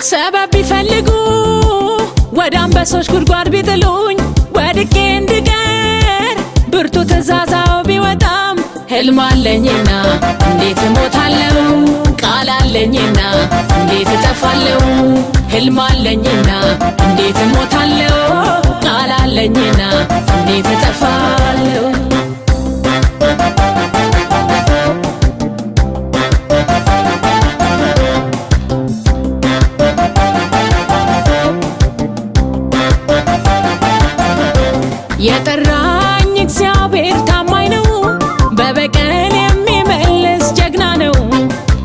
ሰበብ ቢፈልጉ ወደ አንበሶች ጉድጓድ ቢጥሉኝ ወድቄ እንድቀር ብርቱ ትእዛዛው ቢወጣም ህልም አለኝና እንዴት እሞታለሁ? ቃል አለኝና እንዴት እጠፋለሁ? ህልም አለኝና እንዴት እሞታለሁ? ቃል አለኝና እንዴት እጠፋለሁ? የጠራኝ እግዚአብሔር ታማኝ ነው፣ በበቀል የሚመልስ ጀግና ነው።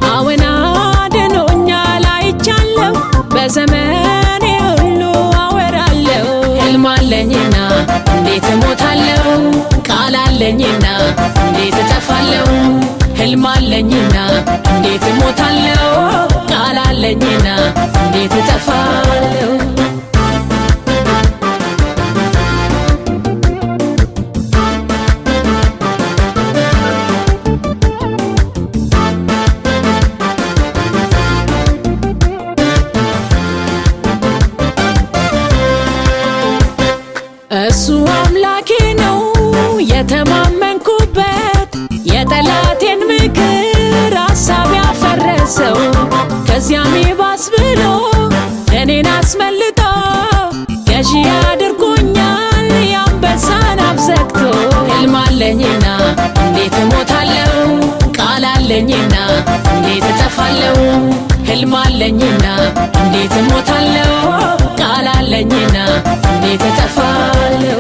አዎን አድኖኛል አይቻለሁ፣ በዘመኔ ሁሉ አወራለሁ። ህልም አለኝና እንዴት እሞታለሁ? ቃል አለኝና እንዴት እጠፋለሁ? ህልም አለኝና እንዴት እሞታለሁ? ቃል አለኝና እንዴት እጠፋለሁ? እሱ አምላኬ ነው የተማመንኩበት፣ የጠላቴን ምክር ሐሳብ ያፈረሰው። ከዚያም ይባስ ብሎ እኔን አስመልጦ ገዢ አድርጎኛል የአንበሳን አፍ ዘግቶ። ህልም አለኝና እንዴት እሞታለሁ? ቃል አለኝና እንዴት እጠፋለሁ? ህልም አለኝና እንዴት እሞታለሁ? ቃል አለኝና እንዴት እጠፋለሁ?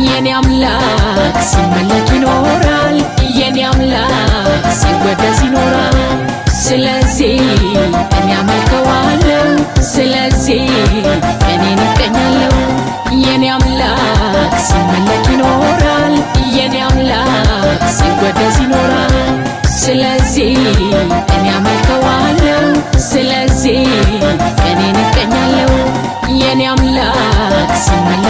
የኔ አምላክ ሲመለክ ይኖራል፣ የኔ አምላክ ሲወደስ ይኖራል። ስለዚህ እኔ አመልከዋለሁ፣ ስለዚህ እኔን እቀኛለሁ። የኔ አምላክ ሲመለክ ይኖራል፣ የኔ አምላክ ሲወደስ ይኖራል። ስለዚህ እኔ አመልከዋለሁ፣ ስለዚህ እኔን እቀኛለሁ። የኔ አምላክ ሲመለክ